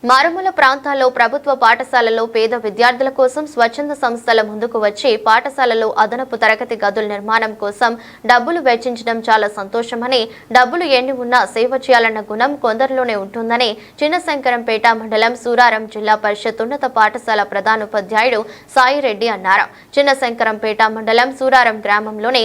మారుమూల ప్రాంతాల్లో ప్రభుత్వ పాఠశాలల్లో పేద విద్యార్థుల కోసం స్వచ్ఛంద సంస్థల ముందుకు వచ్చి పాఠశాలలో అదనపు తరగతి గదుల నిర్మాణం కోసం డబ్బులు వెచ్చించడం చాలా సంతోషమని, డబ్బులు ఎన్ని ఉన్నా సేవ చేయాలన్న గుణం కొందరిలోనే ఉంటుందని చిన్నశంకరంపేట మండలం సూరారం జిల్లా పరిషత్ ఉన్నత పాఠశాల ప్రధానోపాధ్యాయుడు సాయిరెడ్డి అన్నారు. చిన్నశంకరంపేట మండలం సూరారం గ్రామంలోని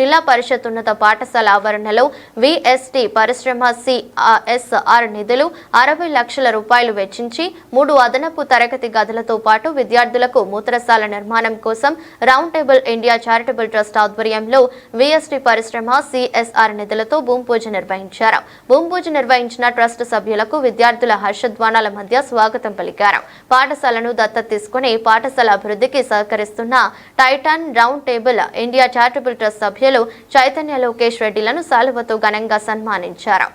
జిల్లా పరిషత్ ఉన్నత పాఠశాల ఆవరణలో విఎస్టీ పరిశ్రమ CSR నిధులు 60 లక్షల రూపాయలు వెచ్చించి 3 అదనపు తరగతి గదులతో పాటు విద్యార్థులకు మూత్రశాల నిర్మాణం కోసం round table India charitable trust ఆధ్వర్యంలో విఎస్టీ పరిశ్రమ CSR నిధులతో భూమి పూజ నిర్వహించారు. భూమి పూజ నిర్వహించిన ట్రస్ట్ సభ్యులకు విద్యార్థుల హర్షధ్వానాల మధ్య స్వాగతం పలికారు. పాఠశాలను దత్తత తీసుకుని పాఠశాల అభివృద్ధికి సహకరిస్తున్న Titan round table India charitable trust సభ్యులు చైతన్య లోకేష్ రెడ్డిలను శాలువతో ఘనంగా సన్మానించారు.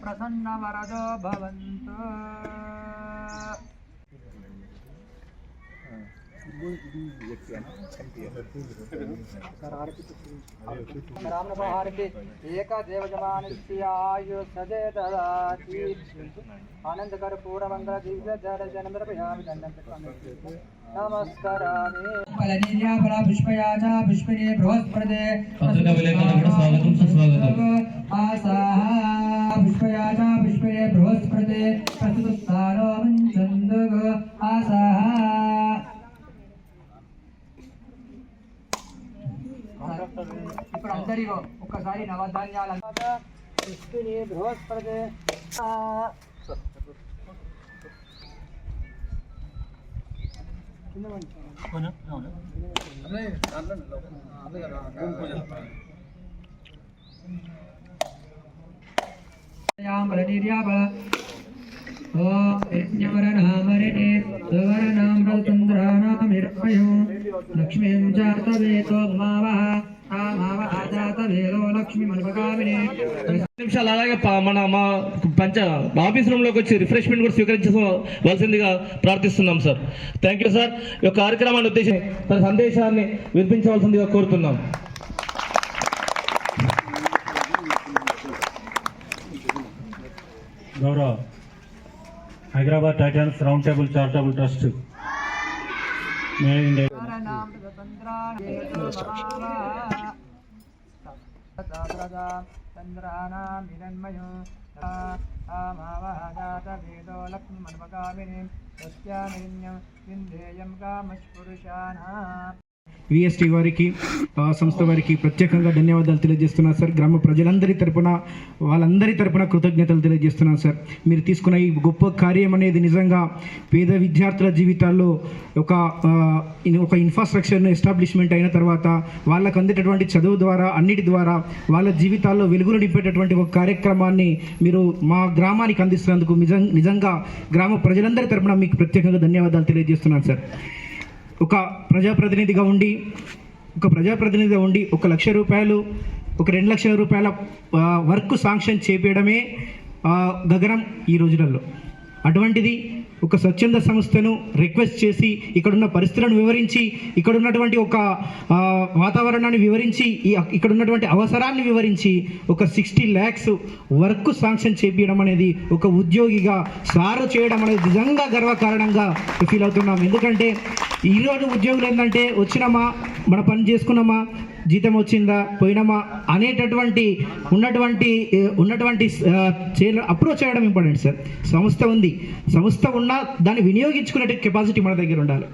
ప్రసన్న వరదో భవంతు. ఏక దేవజమానస్య ఆయు సదే దదాతి ఆనందకర పూర్వమంగళ దివ్య జనమర్పయామి దండం పెట్టుకోండి. నమస్కారామి. ఫలనిర్యాఫల పుష్పయాచ పుష్పినే బృహస్పతే పత్రికా విలేకరులకు స్వాగతం సుస్వాగతం. ఆసాహ పుష్పయాచ పుష్పినే బృహస్పతే ప్రస్తుతారో మంచందుగ ఆసాహ. ఇప్పుడు అందరిలో ఒక్కసారి నవధాన్యాలు పుష్పిని బృహస్పతి లక్ష్మీం జాతవేతో మావః నిమిషాలు అలాగే మా ఆఫీస్ రూమ్ లోకి వచ్చి రిఫ్రెష్మెంట్ కూడా స్వీకరించవలసిందిగా ప్రార్థిస్తున్నాం సార్. Thank you sir. ఈ యొక్క కార్యక్రమాన్ని ఉద్దేశించి తన సందేశాన్ని వినిపించవలసిందిగా కోరుతున్నాం. గౌరవ Hyderabad Titans round table charitable trust managing VST వారికి సంస్థ వారికి ప్రత్యేకంగా ధన్యవాదాలు తెలియజేస్తున్నాను సార్. గ్రామ ప్రజలందరి తరపున వాళ్ళందరి తరపున కృతజ్ఞతలు తెలియజేస్తున్నాను సార్. మీరు తీసుకున్న ఈ గొప్ప కార్యం అనేది నిజంగా పేద విద్యార్థుల జీవితాల్లో ఒక ఇన్ఫ్రాస్ట్రక్చర్ను ఎస్టాబ్లిష్మెంట్ అయిన తర్వాత వాళ్ళకు అందేటటువంటి చదువు ద్వారా అన్నిటి ద్వారా వాళ్ళ జీవితాల్లో వెలుగులు నింపేటటువంటి ఒక కార్యక్రమాన్ని మీరు మా గ్రామానికి అందిస్తున్నందుకు నిజంగా గ్రామ ప్రజలందరి తరపున మీకు ప్రత్యేకంగా ధన్యవాదాలు తెలియజేస్తున్నాను సార్. ఒక ప్రజాప్రతినిధిగా ఉండి 1 లక్ష రూపాయలు 2 లక్షల రూపాయల వర్క్ శాంక్షన్ చేపేయడమే గగనం ఈ రోజులలో. అటువంటిది ఒక స్వచ్ఛంద సంస్థను రిక్వెస్ట్ చేసి ఇక్కడున్న పరిస్థితులను వివరించి ఇక్కడ ఉన్నటువంటి ఒక వాతావరణాన్ని వివరించి ఇక్కడ ఉన్నటువంటి అవసరాన్ని వివరించి ఒక 60 lakhs వర్క్ శాంక్షన్ చేపించడం అనేది ఒక ఉద్యోగిగా సారు చేయడం అనేది నిజంగా గర్వకారణంగా ఫీల్ అవుతున్నాం. ఎందుకంటే ఈరోజు ఉద్యోగులు ఏంటంటే వచ్చినామా మన పని చేసుకున్నామా జీతం వచ్చిందా పోయినామా అనేటటువంటి ఉన్నటువంటి అప్రోచ్ చేయడం ఇంపార్టెంట్ సార్. సంస్థ ఉన్నా దాన్ని వినియోగించుకునే కెపాసిటీ మన దగ్గర ఉండాలి.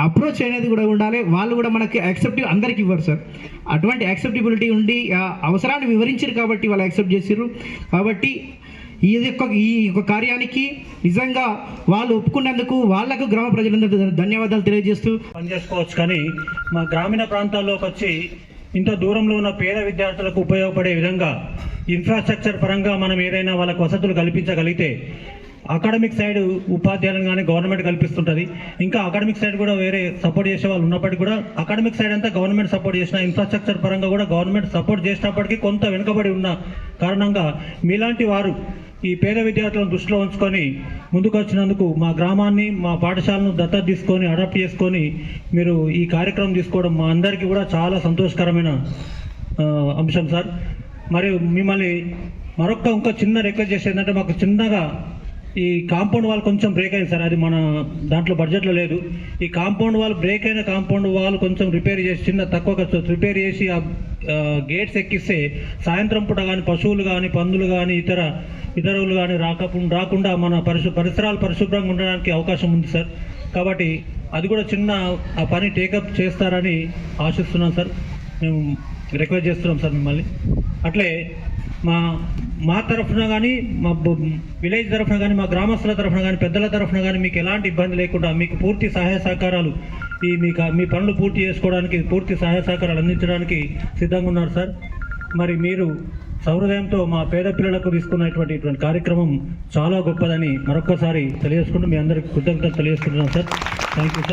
అప్రోచ్ అనేది కూడా ఉండాలి. వాళ్ళు కూడా మనకి యాక్సెప్టివ్ అందరికి ఇవ్వరు సార్. అటువంటి యాక్సెప్టబిలిటీ ఉండి అవసరాన్ని వివరించారు కాబట్టి వాళ్ళు యాక్సెప్ట్ చేసారు. కాబట్టి ఈ యొక్క కార్యానికి నిజంగా వాళ్ళు ఒప్పుకున్నందుకు వాళ్లకు గ్రామ ప్రజలందరూ ధన్యవాదాలు తెలియజేస్తూ పనిచేసుకోవచ్చు. కానీ మా గ్రామీణ ప్రాంతాల్లోకి వచ్చి ఇంత దూరంలో ఉన్న పేద విద్యార్థులకు ఉపయోగపడే విధంగా ఇన్ఫ్రాస్ట్రక్చర్ పరంగా మనం ఏదైనా వాళ్ళకు వసతులు కల్పించగలిగితే అకాడమిక్ సైడ్ ఉపాధ్యాయులను కానీ గవర్నమెంట్ కల్పిస్తుంటుంది. ఇంకా అకాడమిక్ సైడ్ కూడా వేరే సపోర్ట్ చేసే వాళ్ళు ఉన్నప్పటికీ కూడా అకాడమిక్ సైడ్ అంతా గవర్నమెంట్ సపోర్ట్ చేసిన, ఇన్ఫ్రాస్ట్రక్చర్ పరంగా కూడా గవర్నమెంట్ సపోర్ట్ చేసినప్పటికీ కొంత వెనుకబడి ఉన్న కారణంగా మీలాంటి వారు ఈ పేద విద్యార్థులను దృష్టిలో ఉంచుకొని ముందుకు వచ్చినందుకు మా గ్రామాన్ని మా పాఠశాలను దత్తత తీసుకొని అడాప్ట్ చేసుకొని మీరు ఈ కార్యక్రమం తీసుకోవడం మా అందరికీ కూడా చాలా సంతోషకరమైన అంశం సార్. మరియు మిమ్మల్ని ఇంకో చిన్న రిక్వెస్ట్ చేసేది ఏంటంటే మాకు చిన్నగా ఈ కాంపౌండ్ వాల్ కొంచెం బ్రేక్ అయింది సార్, అది మన దాంట్లో బడ్జెట్లో లేదు. ఈ కాంపౌండ్ వాల్ బ్రేక్ అయిన కాంపౌండ్ వాల్ కొంచెం రిపేర్ చేసి చిన్న తక్కువ ఖర్చు రిపేర్ చేసి ఆ గేట్స్ ఎక్కిస్తే సాయంత్రం పూట కానీ పశువులు కానీ పందులు కానీ ఇతరులు కానీ రాకుండా మన పరిసరాలు పరిశుభ్రంగా ఉండడానికి అవకాశం ఉంది సార్. కాబట్టి అది కూడా చిన్న ఆ పని టేకప్ చేస్తారని ఆశిస్తున్నాం సార్. మేము రిక్వెస్ట్ చేస్తున్నాం సార్ మిమ్మల్ని. అట్లే మా తరఫున కానీ మా విలేజ్ తరఫున కానీ మా గ్రామస్తుల తరఫున కానీ పెద్దల తరఫున కానీ మీకు ఎలాంటి ఇబ్బంది లేకుండా మీకు పూర్తి సహాయ సహకారాలు మీ పనులు పూర్తి చేసుకోవడానికి పూర్తి సహాయ సహకారాలు అందించడానికి సిద్ధంగా ఉన్నారు సార్. మరి మీరు సహృదయంతో మా పేద పిల్లలకు తీసుకున్నటువంటి కార్యక్రమం చాలా గొప్పదని మరొక్కసారి తెలియజేసుకుంటూ మీ అందరికీ కృతజ్ఞతలు తెలియజేసుకుంటున్నాం సార్. Thank you sir.